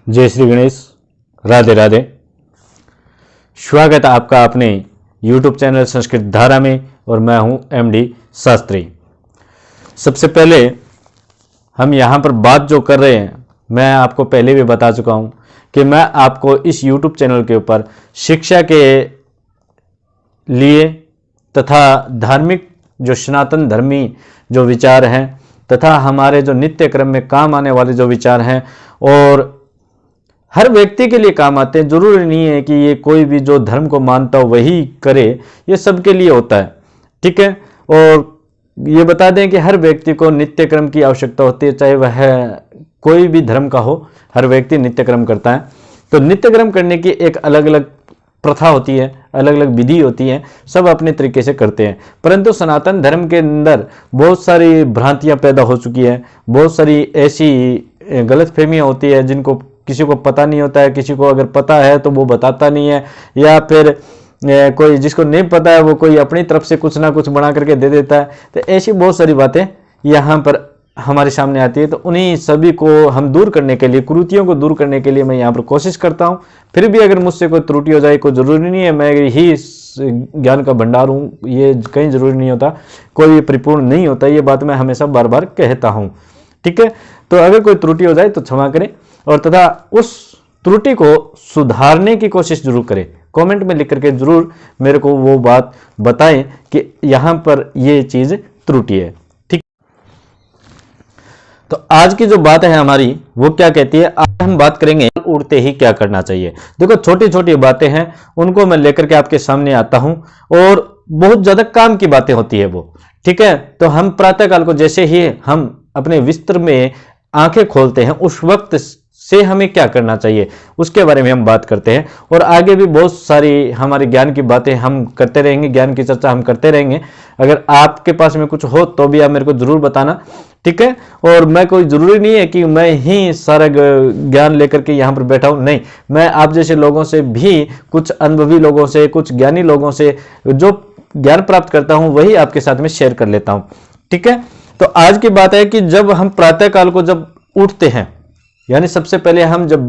जय श्री गणेश, राधे राधे। स्वागत है आपका अपने YouTube चैनल संस्कृत धारा में और मैं हूं MD शास्त्री। सबसे पहले हम यहां पर बात जो कर रहे हैं, मैं आपको पहले भी बता चुका हूं कि मैं आपको इस YouTube चैनल के ऊपर शिक्षा के लिए तथा धार्मिक जो सनातन धर्मी जो विचार हैं तथा हमारे जो नित्य क्रम में काम आने वाले जो विचार हैं और हर व्यक्ति के लिए काम आते हैं। जरूरी नहीं है कि ये कोई भी जो धर्म को मानता हो वही करे, ये सबके लिए होता है, ठीक है। और ये बता दें कि हर व्यक्ति को नित्य क्रम की आवश्यकता होती है, चाहे वह कोई भी धर्म का हो, हर व्यक्ति नित्य क्रम करता है। तो नित्य क्रम करने की एक अलग अलग प्रथा होती है, अलग अलग विधि होती है, सब अपने तरीके से करते हैं। परंतु सनातन धर्म के अंदर बहुत सारी भ्रांतियां पैदा हो चुकी है, बहुत सारी ऐसी गलतफहमियां होती है जिनको किसी को पता नहीं होता है, किसी को अगर पता है तो वो बताता नहीं है, या फिर कोई जिसको नहीं पता है वो कोई अपनी तरफ से कुछ ना कुछ बना करके दे देता है। तो ऐसी बहुत सारी बातें यहाँ पर हमारे सामने आती है। तो उन्हीं सभी को हम दूर करने के लिए, कुरीतियों को दूर करने के लिए मैं यहाँ पर कोशिश करता हूँ। फिर भी अगर मुझसे कोई त्रुटि हो जाए, कोई ज़रूरी नहीं है मैं ही ज्ञान का भंडार हूँ, ये कहीं ज़रूरी नहीं होता, कोई भी परिपूर्ण नहीं होता, ये बात मैं हमेशा बार बार कहता हूँ, ठीक है। तो अगर कोई त्रुटि हो जाए तो क्षमा करें और तथा उस त्रुटि को सुधारने की कोशिश जरूर करें। कमेंट में लिख करके जरूर मेरे को वो बात बताएं कि यहाँ पर ये चीज़ त्रुटि है, ठीक। तो आज की जो बात है हमारी वो क्या कहती है, आज हम बात करेंगे उड़ते ही क्या करना चाहिए। देखो छोटी छोटी बातें हैं, उनको मैं लेकर के आपके सामने आता हूं और बहुत ज्यादा काम की बातें होती है वो, ठीक है। तो हम प्रातःकाल को जैसे ही हम अपने बिस्तर में आंखें खोलते हैं उस वक्त से हमें क्या करना चाहिए उसके बारे में हम बात करते हैं। और आगे भी बहुत सारी हमारे ज्ञान की बातें हम करते रहेंगे, ज्ञान की चर्चा हम करते रहेंगे। अगर आपके पास में कुछ हो तो भी आप मेरे को जरूर बताना, ठीक है। और मैं कोई जरूरी नहीं है कि मैं ही सारा ज्ञान लेकर के यहाँ पर बैठा हूँ, नहीं, मैं आप जैसे लोगों से भी, कुछ अनुभवी लोगों से, कुछ ज्ञानी लोगों से जो ज्ञान प्राप्त करता हूँ वही आपके साथ में शेयर कर लेता हूँ, ठीक है। तो आज की बात है कि जब हम प्रातःकाल को जब उठते हैं, यानी सबसे पहले हम जब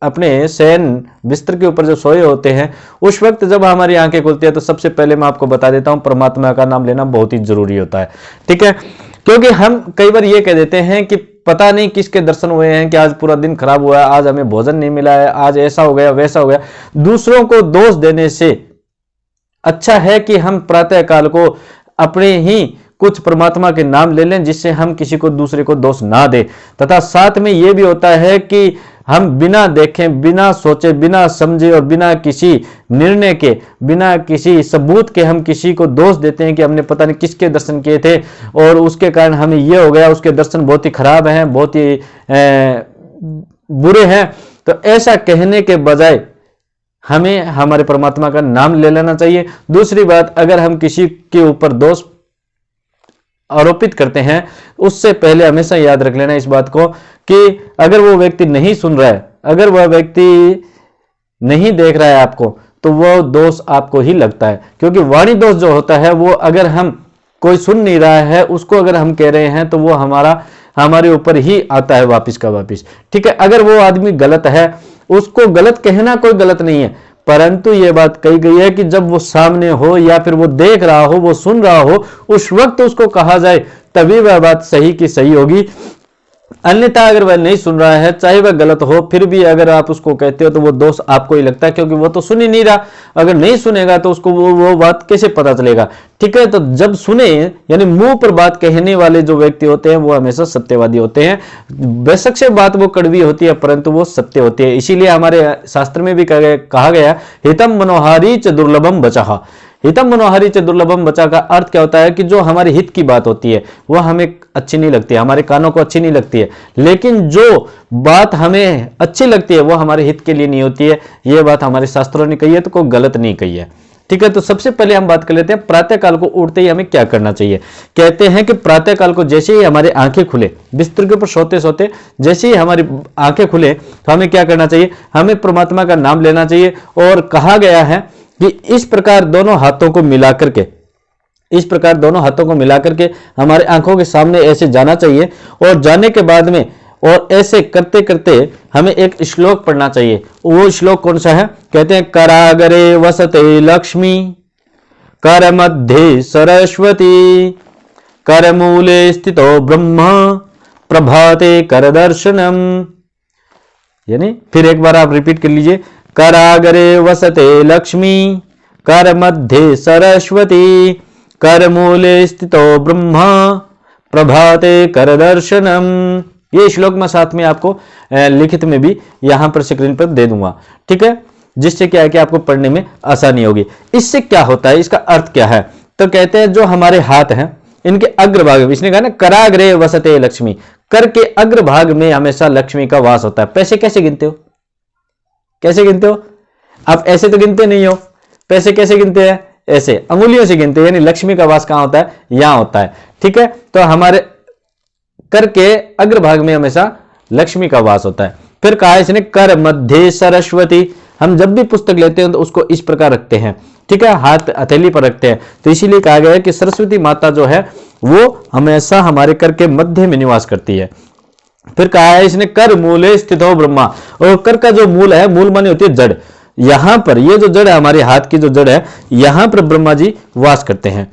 अपने शयन बिस्तर के ऊपर जब सोए होते हैं उस वक्त जब हमारी आंखें खुलती है तो सबसे पहले मैं आपको बता देता हूं परमात्मा का नाम लेना बहुत ही जरूरी होता है, ठीक है। क्योंकि हम कई बार ये कह देते हैं कि पता नहीं किसके दर्शन हुए हैं कि आज पूरा दिन खराब हुआ है, आज हमें भोजन नहीं मिला है, आज ऐसा हो गया वैसा हो गया। दूसरों को दोष देने से अच्छा है कि हम प्रातःकाल को अपने ही कुछ परमात्मा के नाम ले लें, जिससे हम किसी को दूसरे को दोष ना दे। तथा साथ में यह भी होता है कि हम बिना देखें, बिना सोचे, बिना समझे और बिना किसी निर्णय के, बिना किसी सबूत के हम किसी को दोष देते हैं कि हमने पता नहीं किसके दर्शन किए थे और उसके कारण हमें यह हो गया, उसके दर्शन बहुत ही खराब हैं, बहुत ही बुरे हैं। तो ऐसा कहने के बजाय हमें हमारे परमात्मा का नाम ले लेना चाहिए। दूसरी बात, अगर हम किसी के ऊपर दोष आरोपित करते हैं उससे पहले हमेशा याद रख लेना इस बात को कि अगर वो व्यक्ति नहीं सुन रहा है, अगर वह व्यक्ति नहीं देख रहा है आपको, तो वो दोष आपको ही लगता है। क्योंकि वाणी दोष जो होता है वो अगर हम कोई सुन नहीं रहा है उसको अगर हम कह रहे हैं तो वो हमारे ऊपर ही आता है वापिस का वापिस, ठीक है। अगर वो आदमी गलत है, उसको गलत कहना कोई गलत नहीं है, परंतु ये बात कही गई है कि जब वो सामने हो या फिर वो देख रहा हो, वो सुन रहा हो, उस वक्त उसको कहा जाए तभी वह बात सही की सही होगी। अन्यथा अगर वह नहीं सुन रहा है, चाहे वह गलत हो, फिर भी अगर आप उसको कहते हो तो वो दोष आपको ही लगता है, क्योंकि वो तो सुन ही नहीं रहा। अगर नहीं सुनेगा तो उसको वो बात कैसे पता चलेगा, ठीक है। तो जब सुने, यानी मुंह पर बात कहने वाले जो व्यक्ति होते हैं वो हमेशा सत्यवादी होते हैं। बेशक से बात वो कड़वी होती है परंतु वो सत्य होती है। इसीलिए हमारे शास्त्र में भी कहा गया, हितम मनोहारी च दुर्लभम बचाहा। हितम मनोहारी च दुर्लभम बचा का अर्थ क्या होता है कि जो हमारे हित की बात होती है वह हमें अच्छी नहीं लगती है, हमारे कानों को अच्छी नहीं लगती है, लेकिन जो बात हमें अच्छी लगती है वो हमारे हित के लिए नहीं होती है। ये बात हमारे शास्त्रों ने कही है तो कोई गलत नहीं कही है, ठीक है। तो सबसे पहले हम बात कर लेते हैं प्रातःकाल को उठते ही हमें क्या करना चाहिए। कहते हैं कि प्रातःकाल को जैसे ही हमारी आंखें खुले, बिस्तर के ऊपर सोते सोते जैसे ही हमारी आंखें खुले तो हमें क्या करना चाहिए, हमें परमात्मा का नाम लेना चाहिए। और कहा गया है कि इस प्रकार दोनों हाथों को मिला करके, इस प्रकार दोनों हाथों को मिला करके हमारे आंखों के सामने ऐसे जाना चाहिए और जाने के बाद में और ऐसे करते करते हमें एक श्लोक पढ़ना चाहिए। वो श्लोक कौन सा है? कहते हैं करागरे वसते लक्ष्मी, कर मध्ये सरस्वती, कर मूले स्थितो ब्रह्म, प्रभाते कर दर्शनम। यानी फिर एक बार आप रिपीट कर लीजिए, करागरे वसते लक्ष्मी, कर मध्ये सरस्वती, कर मूले स्थितो ब्रह्म, प्रभाते कर दर्शनम। ये श्लोक मैं साथ में आपको लिखित में भी यहां पर स्क्रीन पर दे दूंगा, ठीक है, जिससे क्या है कि आपको पढ़ने में आसानी होगी। इससे क्या होता है, इसका अर्थ क्या है? तो कहते हैं जो हमारे हाथ हैं इनके अग्रभाग में, इसने कहा ना कराग्रे वसते लक्ष्मी, कर के अग्रभाग में हमेशा लक्ष्मी का वास होता है। पैसे कैसे गिनते हो? कैसे गिनते हो आप? ऐसे तो गिनते नहीं हो। पैसे कैसे गिनते हैं? ऐसे अंगुलियों से गिनते हैं। यानी लक्ष्मी का वास कहां होता है? यहां होता है, ठीक है। तो हमारे कर के अग्रभाग में हमेशा लक्ष्मी का वास होता है। फिर कहा इसने कर मध्य सरस्वती। हम जब भी पुस्तक लेते हैं तो उसको इस प्रकार रखते हैं, ठीक है, हाथ हथेली पर रखते हैं। तो इसीलिए कहा गया है कि सरस्वती माता जो है वो हमेशा हमारे कर के मध्य में निवास करती है। फिर कहा है इसने कर मूले स्थितो ब्रह्मा। और कर का जो मूल है, मूल माने होती है जड़। यहां पर ये जो जड़ है, हमारे हाथ की जो जड़ है, यहां पर ब्रह्मा जी वास करते हैं।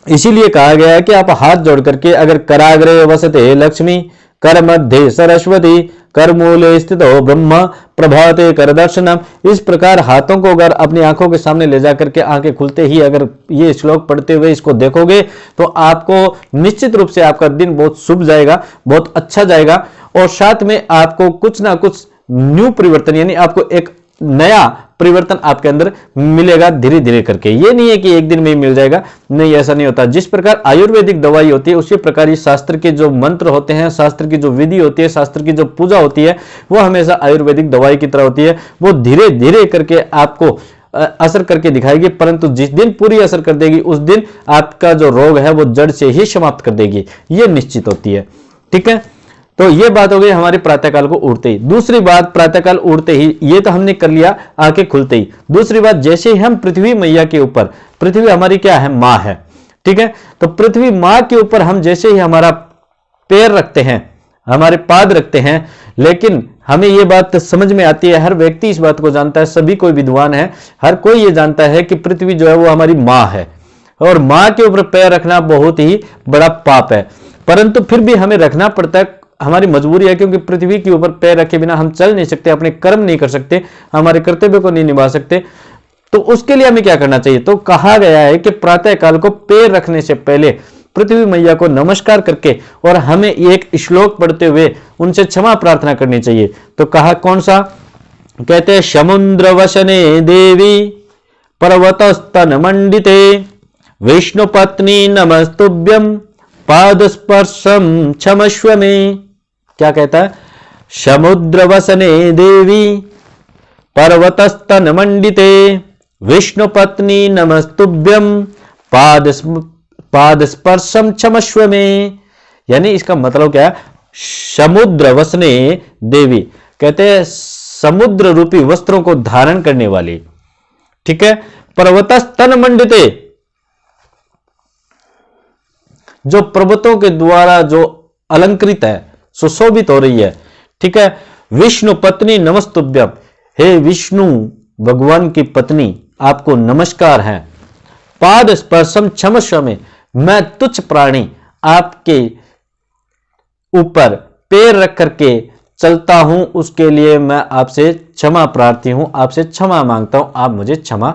इसीलिए कहा गया है कि आप हाथ जोड़ करके अगर कराग्रे वसते लक्ष्मी, कर मध्य सरस्वती, कर मूले स्थितो ब्रह्म, प्रभाते कर दर्शनम, इस प्रकार हाथों को अगर अपनी आंखों के सामने ले जाकर के आंखें खुलते ही अगर ये श्लोक पढ़ते हुए इसको देखोगे तो आपको निश्चित रूप से आपका दिन बहुत शुभ जाएगा, बहुत अच्छा जाएगा। और साथ में आपको कुछ ना कुछ न्यू परिवर्तन, यानी आपको एक नया परिवर्तन आपके अंदर मिलेगा धीरे धीरे करके। ये नहीं है कि एक दिन में ही मिल जाएगा, नहीं, ऐसा नहीं होता। जिस प्रकार आयुर्वेदिक दवाई होती है उसी प्रकार ये शास्त्र के जो मंत्र होते हैं, शास्त्र की जो विधि होती है, शास्त्र की जो पूजा होती है, वो हमेशा आयुर्वेदिक दवाई की तरह होती है। वो धीरे धीरे करके आपको असर करके दिखाएगी, परंतु जिस दिन पूरी असर कर देगी उस दिन आपका जो रोग है वो जड़ से ही समाप्त कर देगी, ये निश्चित होती है, ठीक है। तो ये बात हो गई हमारे प्रातःकाल को उठते ही। दूसरी बात, प्रातःकाल उठते ही ये तो हमने कर लिया आंखें खुलते ही। दूसरी बात, जैसे ही हम पृथ्वी मैया के ऊपर, पृथ्वी हमारी क्या है? मां है, ठीक है। तो पृथ्वी मां के ऊपर हम जैसे ही हमारा पैर रखते हैं, हमारे पाद रखते हैं, लेकिन हमें ये बात समझ में आती है, हर व्यक्ति इस बात को जानता है, सभी कोई विद्वान है, हर कोई ये जानता है कि पृथ्वी जो है वो हमारी मां है और मां के ऊपर पैर रखना बहुत ही बड़ा पाप है। परंतु फिर भी हमें रखना पड़ता है, हमारी मजबूरी है, क्योंकि पृथ्वी के ऊपर पैर रखे बिना हम चल नहीं सकते, अपने कर्म नहीं कर सकते, हमारे कर्तव्य को नहीं निभा सकते। तो उसके लिए हमें क्या करना चाहिए? तो कहा गया है कि प्रातः काल को पैर रखने से पहले पृथ्वी मैया को नमस्कार करके और हमें एक श्लोक पढ़ते हुए उनसे क्षमा प्रार्थना करनी चाहिए। तो कहा कौन सा? कहते हैं समुद्र वसने देवी, पर्वतस्तन मंडिते, विष्णु पत्नी नमस्तुभ्यम, पाद स्पर्शम क्षमस्व में। क्या कहता है? समुद्र वसने देवी, पर्वतस्तन मंडिते, विष्णु पत्नी नमस्तुभ्यम, पाद स्पर्शम क्षमस्व में। यानी इसका मतलब क्या है? समुद्र वसने देवी, कहते हैं समुद्र रूपी वस्त्रों को धारण करने वाली, ठीक है। पर्वतस्तन मंडिते, जो पर्वतों के द्वारा जो अलंकृत है, सुशोभित हो रही है, ठीक है। विष्णु पत्नी नमस्तुभ्यम, हे विष्णु भगवान की पत्नी आपको नमस्कार है। पाद स्पर्शम क्षमस्व में, मैं तुच्छ प्राणी आपके ऊपर पैर रख करके चलता हूं, उसके लिए मैं आपसे क्षमा प्रार्थी हूं, आपसे क्षमा मांगता हूं, आप मुझे क्षमा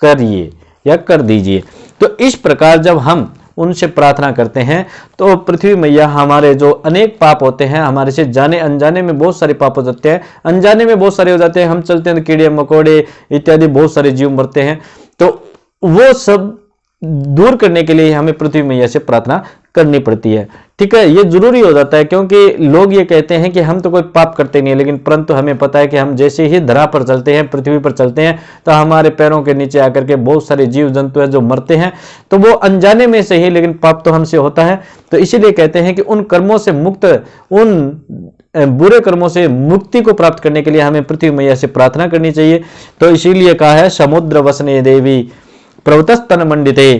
करिए या कर दीजिए। तो इस प्रकार जब हम उनसे प्रार्थना करते हैं तो पृथ्वी मैया हमारे जो अनेक पाप होते हैं, हमारे से जाने अनजाने में बहुत सारे पाप हो जाते हैं, अनजाने में बहुत सारे हो जाते हैं, हम चलते हैं तो कीड़े मकोड़े इत्यादि बहुत सारे जीव मरते हैं, तो वो सब दूर करने के लिए हमें पृथ्वी मैया से प्रार्थना करनी पड़ती है, ठीक है। ये जरूरी हो जाता है, क्योंकि लोग ये कहते हैं कि हम तो कोई पाप करते नहीं है, लेकिन परंतु हमें पता है कि हम जैसे ही धरा पर चलते हैं, पृथ्वी पर चलते हैं, तो हमारे पैरों के नीचे आकर के बहुत सारे जीव जंतु हैं जो मरते हैं, तो वो अनजाने में से ही, लेकिन पाप तो हमसे होता है। तो इसीलिए कहते हैं कि उन कर्मों से मुक्त, उन बुरे कर्मों से मुक्ति को प्राप्त करने के लिए हमें पृथ्वी मैया से प्रार्थना करनी चाहिए। तो इसीलिए कहा है समुद्र वसने देवी, पर्वतस्तन मंडिते,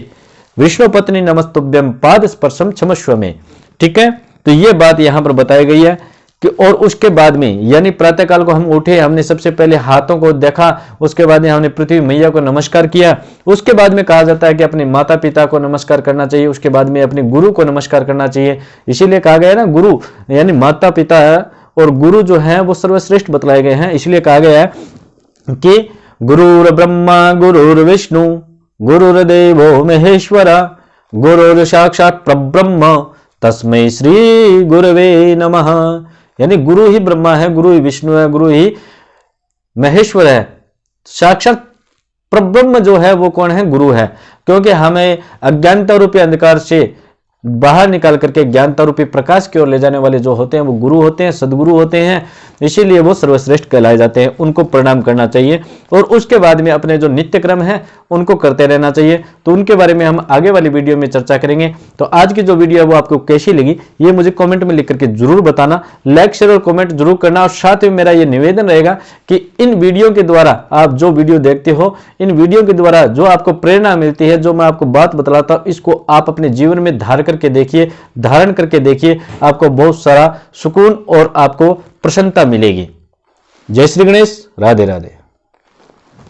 विष्णु पत्नी नमस्तुभ्यम, पाद स्पर्शम क्षमस्व में, ठीक है। तो ये बात यहां पर बताई गई है। कि और उसके बाद में यानी प्रातःकाल को हम उठे, हमने सबसे पहले हाथों को देखा, उसके बाद में हमने पृथ्वी मैया को नमस्कार किया। उसके बाद में कहा जाता है कि अपने माता पिता को नमस्कार करना चाहिए, उसके बाद में अपने गुरु को नमस्कार करना चाहिए। इसीलिए कहा गया है ना, गुरु यानी माता पिता और गुरु जो है वो सर्वश्रेष्ठ बतलाए गए हैं। इसलिए कहा गया है कि गुरुर ब्रह्मा गुरुर्विष्णु गुरुर्देवो महेश्वरा गुरुर साक्षात परब्रह्म तस्मै श्री गुरवे नमः। यानी गुरु ही ब्रह्मा है, गुरु ही विष्णु है, गुरु ही महेश्वर है, साक्षात परब्रह्म जो है वो कौन है? गुरु है। क्योंकि हमें अज्ञानता रूपी अंधकार से बाहर निकाल करके ज्ञानता रूपी प्रकाश की ओर ले जाने वाले जो होते हैं वो गुरु होते हैं, सदगुरु होते हैं। इसीलिए वो सर्वश्रेष्ठ कहलाए जाते हैं, उनको प्रणाम करना चाहिए और उसके बाद में अपने जो नित्य क्रम है उनको करते रहना चाहिए। तो उनके बारे में हम आगे वाली वीडियो में चर्चा करेंगे। तो आज की जो वीडियो है वो आपको कैसी लगी ये मुझे कॉमेंट में लिख करके जरूर बताना, लाइक शेयर और कॉमेंट जरूर करना। और साथ में मेरा ये निवेदन रहेगा कि इन वीडियो के द्वारा आप जो वीडियो देखते हो, इन वीडियो के द्वारा जो आपको प्रेरणा मिलती है, जो मैं आपको बात बतलाता हूं, इसको आप अपने जीवन में धारण करके देखिए, धारण करके देखिए, आपको बहुत सारा सुकून और आपको प्रसन्नता मिलेगी। जय श्री गणेश, राधे राधे।